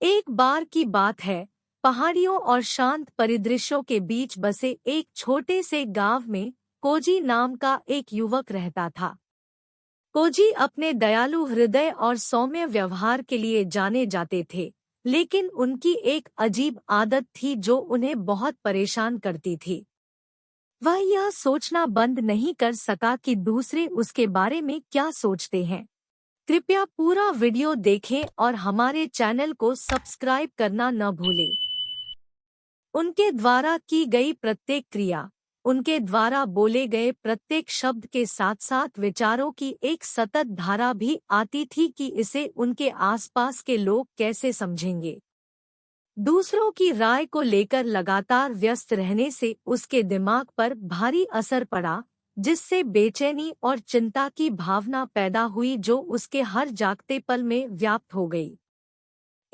एक बार की बात है, पहाड़ियों और शांत परिदृश्यों के बीच बसे एक छोटे से गांव में कोजी नाम का एक युवक रहता था। कोजी अपने दयालु हृदय और सौम्य व्यवहार के लिए जाने जाते थे, लेकिन उनकी एक अजीब आदत थी जो उन्हें बहुत परेशान करती थी। वह यह सोचना बंद नहीं कर सका कि दूसरे उसके बारे में क्या सोचते हैं। कृपया पूरा वीडियो देखें और हमारे चैनल को सब्सक्राइब करना न भूलें। उनके द्वारा की गई प्रत्येक क्रिया, उनके द्वारा बोले गए प्रत्येक शब्द के साथ साथ विचारों की एक सतत धारा भी आती थी कि इसे उनके आसपास के लोग कैसे समझेंगे। दूसरों की राय को लेकर लगातार व्यस्त रहने से उसके दिमाग पर भारी असर पड़ा, जिससे बेचैनी और चिंता की भावना पैदा हुई जो उसके हर जागते पल में व्याप्त हो गई।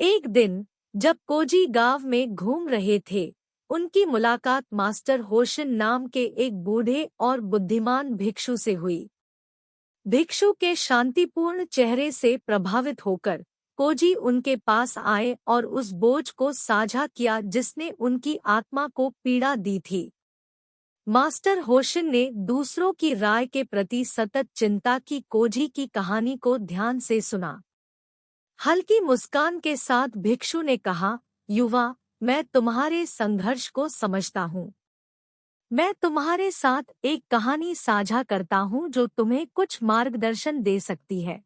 एक दिन जब कोजी गांव में घूम रहे थे, उनकी मुलाकात मास्टर होशिन नाम के एक बूढ़े और बुद्धिमान भिक्षु से हुई। भिक्षु के शांतिपूर्ण चेहरे से प्रभावित होकर कोजी उनके पास आए और उस बोझ को साझा किया जिसने उनकी आत्मा को पीड़ा दी थी। मास्टर होशिन ने दूसरों की राय के प्रति सतत चिंता की कोजी की कहानी को ध्यान से सुना। हल्की मुस्कान के साथ भिक्षु ने कहा, युवा, मैं तुम्हारे संघर्ष को समझता हूँ। मैं तुम्हारे साथ एक कहानी साझा करता हूँ जो तुम्हें कुछ मार्गदर्शन दे सकती है।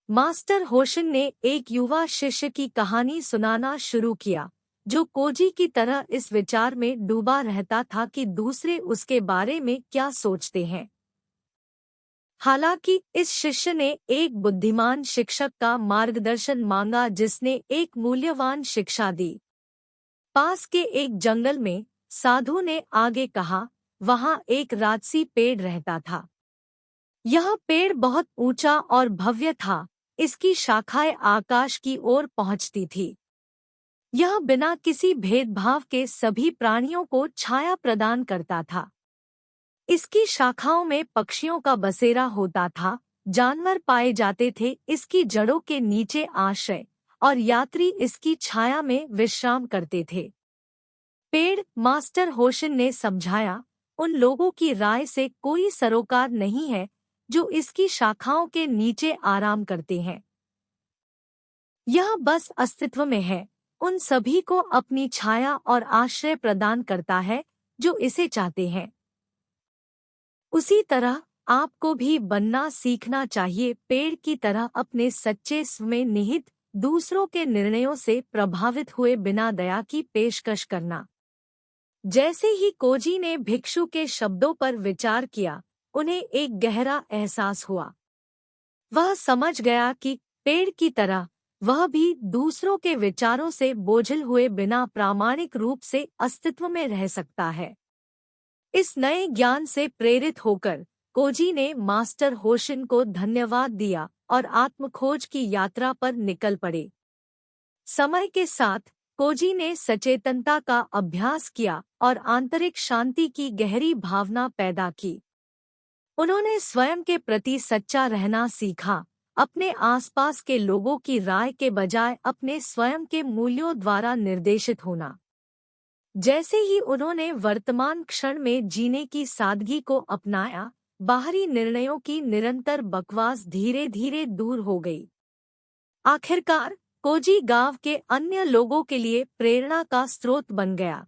मास्टर होशिन ने एक युवा शिष्य की कहानी सुनाना शुरू किया, जो कोजी की तरह इस विचार में डूबा रहता था कि दूसरे उसके बारे में क्या सोचते हैं। हालांकि इस शिष्य ने एक बुद्धिमान शिक्षक का मार्गदर्शन मांगा जिसने एक मूल्यवान शिक्षा दी। पास के एक जंगल में साधु ने आगे कहा, वहां एक राजसी पेड़ रहता था। यह पेड़ बहुत ऊंचा और भव्य था, इसकी शाखाएं आकाश की ओर पहुंचती थी। यह बिना किसी भेदभाव के सभी प्राणियों को छाया प्रदान करता था। इसकी शाखाओं में पक्षियों का बसेरा होता था, जानवर पाए जाते थे इसकी जड़ों के नीचे आश्रय, और यात्री इसकी छाया में विश्राम करते थे। पेड़, मास्टर होशिन ने समझाया, उन लोगों की राय से कोई सरोकार नहीं है जो इसकी शाखाओं के नीचे आराम करते हैं। यह बस अस्तित्व में है, उन सभी को अपनी छाया और आश्रय प्रदान करता है जो इसे चाहते हैं। उसी तरह आपको भी बनना सीखना चाहिए, पेड़ की तरह अपने सच्चे स्व में निहित दूसरों के निर्णयों से प्रभावित हुए बिना दया की पेशकश करना। जैसे ही कोजी ने भिक्षु के शब्दों पर विचार किया, उन्हें एक गहरा एहसास हुआ। वह समझ गया कि पेड़ की तरह वह भी दूसरों के विचारों से बोझिल हुए बिना प्रामाणिक रूप से अस्तित्व में रह सकता है। इस नए ज्ञान से प्रेरित होकर कोजी ने मास्टर होशिन को धन्यवाद दिया और आत्मखोज की यात्रा पर निकल पड़े। समय के साथ कोजी ने सचेतनता का अभ्यास किया और आंतरिक शांति की गहरी भावना पैदा की। उन्होंने स्वयं के प्रति सच्चा रहना सीखा, अपने आसपास के लोगों की राय के बजाय अपने स्वयं के मूल्यों द्वारा निर्देशित होना। जैसे ही उन्होंने वर्तमान क्षण में जीने की सादगी को अपनाया, बाहरी निर्णयों की निरंतर बकवास धीरे धीरे दूर हो गई। आखिरकार कोजी गांव के अन्य लोगों के लिए प्रेरणा का स्रोत बन गया।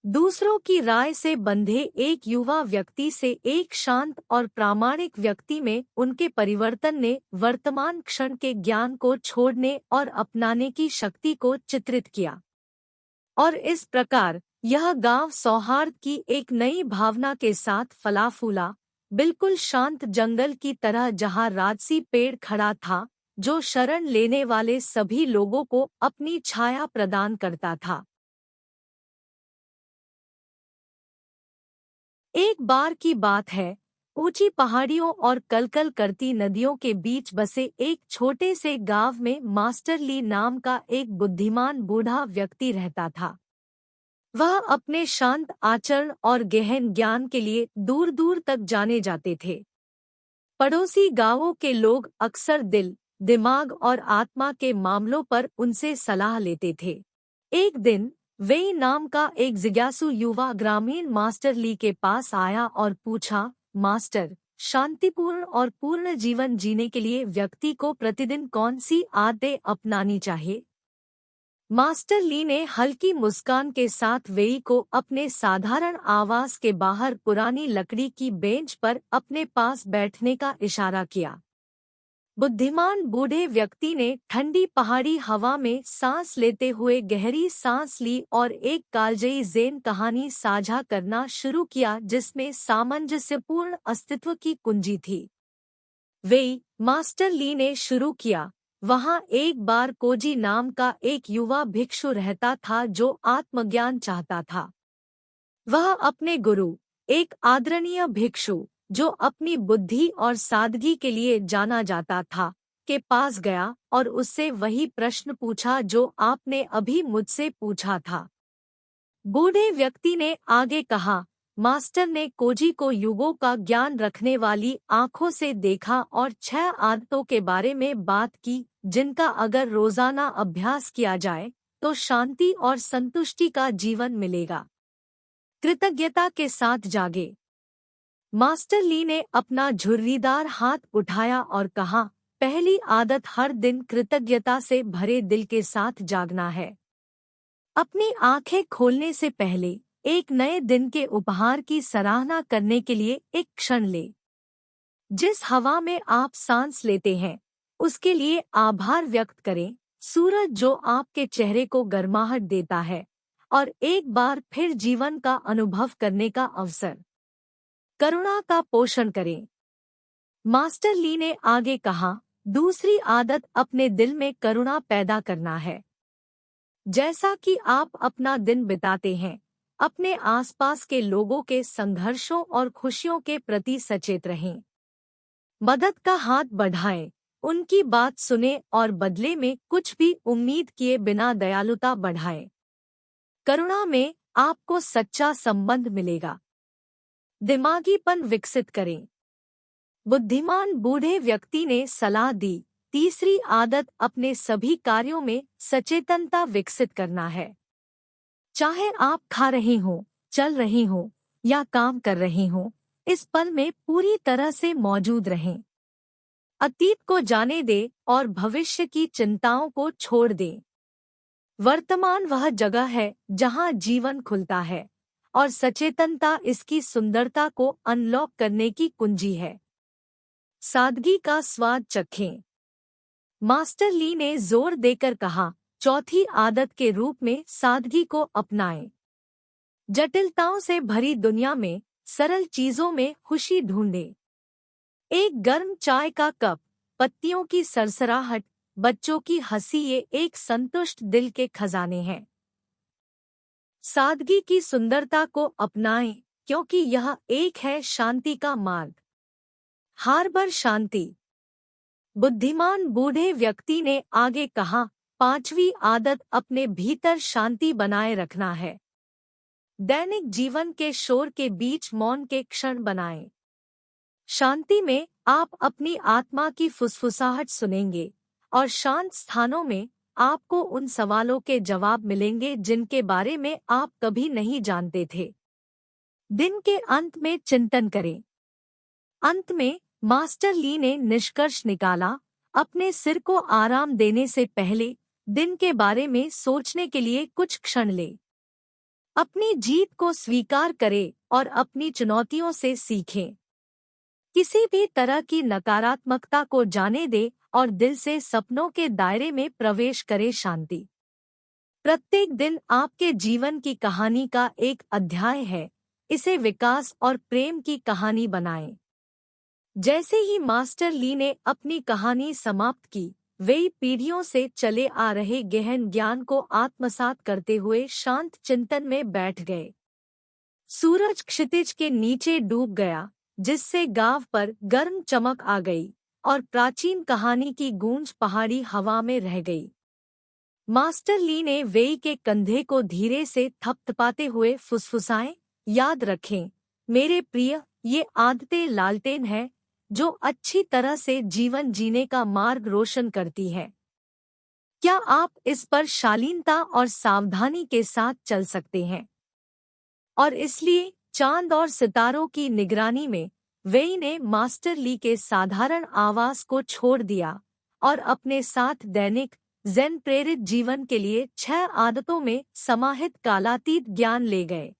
दूसरों की राय से बंधे एक युवा व्यक्ति से एक शांत और प्रामाणिक व्यक्ति में उनके परिवर्तन ने वर्तमान क्षण के ज्ञान को छोड़ने और अपनाने की शक्ति को चित्रित किया। और इस प्रकार यह गांव सौहार्द की एक नई भावना के साथ फला फूला, बिल्कुल शांत जंगल की तरह जहां राजसी पेड़ खड़ा था, जो शरण लेने वाले सभी लोगों को अपनी छाया प्रदान करता था। एक बार की बात है, ऊंची पहाड़ियों और कलकल करती नदियों के बीच बसे एक छोटे से गांव में मास्टर ली नाम का एक बुद्धिमान बूढ़ा व्यक्ति रहता था। वह अपने शांत आचरण और गहन ज्ञान के लिए दूर दूर तक जाने जाते थे। पड़ोसी गांवों के लोग अक्सर दिल दिमाग और आत्मा के मामलों पर उनसे सलाह लेते थे। एक दिन वेई नाम का एक जिज्ञासु युवा ग्रामीण मास्टर ली के पास आया और पूछा, मास्टर, शांतिपूर्ण और पूर्ण जीवन जीने के लिए व्यक्ति को प्रतिदिन कौन सी आदतें अपनानी चाहिए? मास्टर ली ने हल्की मुस्कान के साथ वेई को अपने साधारण आवास के बाहर पुरानी लकड़ी की बेंच पर अपने पास बैठने का इशारा किया। बुद्धिमान बूढ़े व्यक्ति ने ठंडी पहाड़ी हवा में सांस लेते हुए गहरी सांस ली और एक कालजयी ज़ेन कहानी साझा करना शुरू किया जिसमें सामंजस्यपूर्ण अस्तित्व की कुंजी थी। वेई, मास्टर ली ने शुरू किया, वहाँ एक बार कोजी नाम का एक युवा भिक्षु रहता था जो आत्मज्ञान चाहता था। वह अपने गुरु, एक आदरणीय भिक्षु जो अपनी बुद्धि और सादगी के लिए जाना जाता था, के पास गया और उससे वही प्रश्न पूछा जो आपने अभी मुझसे पूछा था। बूढ़े व्यक्ति ने आगे कहा, मास्टर ने कोजी को युगों का ज्ञान रखने वाली आंखों से देखा और 6 आदतों के बारे में बात की जिनका अगर रोजाना अभ्यास किया जाए तो शांति और संतुष्टि का जीवन मिलेगा। कृतज्ञता के साथ जागे। मास्टर ली ने अपना झुर्रीदार हाथ उठाया और कहा, पहली आदत हर दिन कृतज्ञता से भरे दिल के साथ जागना है। अपनी आंखें खोलने से पहले एक नए दिन के उपहार की सराहना करने के लिए एक क्षण ले। जिस हवा में आप सांस लेते हैं उसके लिए आभार व्यक्त करें, सूरज जो आपके चेहरे को गर्माहट देता है और एक बार फिर जीवन का अनुभव करने का अवसर। करुणा का पोषण करें। मास्टर ली ने आगे कहा, दूसरी आदत अपने दिल में करुणा पैदा करना है। जैसा कि आप अपना दिन बिताते हैं, अपने आसपास के लोगों के संघर्षों और खुशियों के प्रति सचेत रहें। मदद का हाथ बढ़ाएं, उनकी बात सुने और बदले में कुछ भी उम्मीद किए बिना दयालुता बढ़ाएं। करुणा में आपको सच्चा संबंध मिलेगा। दिमागीपन विकसित करें। बुद्धिमान बूढ़े व्यक्ति ने सलाह दी, तीसरी आदत अपने सभी कार्यों में सचेतनता विकसित करना है। चाहे आप खा रहे हों, चल रहे हों या काम कर रहे हों, इस पल में पूरी तरह से मौजूद रहें। अतीत को जाने दें और भविष्य की चिंताओं को छोड़ दें। वर्तमान वह जगह है जहां जीवन खुलता है और सचेतनता इसकी सुंदरता को अनलॉक करने की कुंजी है। सादगी का स्वाद चखें। मास्टर ली ने जोर देकर कहा, चौथी आदत के रूप में सादगी को अपनाएं। जटिलताओं से भरी दुनिया में सरल चीजों में खुशी ढूंढें। एक गर्म चाय का कप, पत्तियों की सरसराहट, बच्चों की हंसी, ये एक संतुष्ट दिल के खजाने हैं। सादगी की सुंदरता को अपनाएं क्योंकि यह एक है शांति का मार्ग। हार्बर शांति। बुद्धिमान बूढ़े व्यक्ति ने आगे कहा, पांचवी आदत अपने भीतर शांति बनाए रखना है। दैनिक जीवन के शोर के बीच मौन के क्षण बनाएं। शांति में आप अपनी आत्मा की फुसफुसाहट सुनेंगे और शांत स्थानों में आपको उन सवालों के जवाब मिलेंगे जिनके बारे में आप कभी नहीं जानते थे। दिन के अंत में चिंतन करें। अंत में मास्टर ली ने निष्कर्ष निकाला, अपने सिर को आराम देने से पहले दिन के बारे में सोचने के लिए कुछ क्षण ले। अपनी जीत को स्वीकार करें और अपनी चुनौतियों से सीखें। किसी भी तरह की नकारात्मकता को जाने दे और दिल से सपनों के दायरे में प्रवेश करे। शांति प्रत्येक दिन आपके जीवन की कहानी का एक अध्याय है, इसे विकास और प्रेम की कहानी बनाएं। जैसे ही मास्टर ली ने अपनी कहानी समाप्त की, वे पीढ़ियों से चले आ रहे गहन ज्ञान को आत्मसात करते हुए शांत चिंतन में बैठ गए। सूरज क्षितिज के नीचे डूब गया, जिससे गांव पर गर्म चमक आ गई और प्राचीन कहानी की गूंज पहाड़ी हवा में रह गई। मास्टर ली ने वेई के कंधे को धीरे से थपथपाते हुए फुसफुसाएं, याद रखें मेरे प्रिय, ये आदतें लालटेन है, जो अच्छी तरह से जीवन जीने का मार्ग रोशन करती है। क्या आप इस पर शालीनता और सावधानी के साथ चल सकते हैं? और इसलिए चांद और सितारों की निगरानी में वेई ने मास्टर ली के साधारण आवास को छोड़ दिया और अपने साथ दैनिक ज़ेन प्रेरित जीवन के लिए 6 आदतों में समाहित कालातीत ज्ञान ले गए।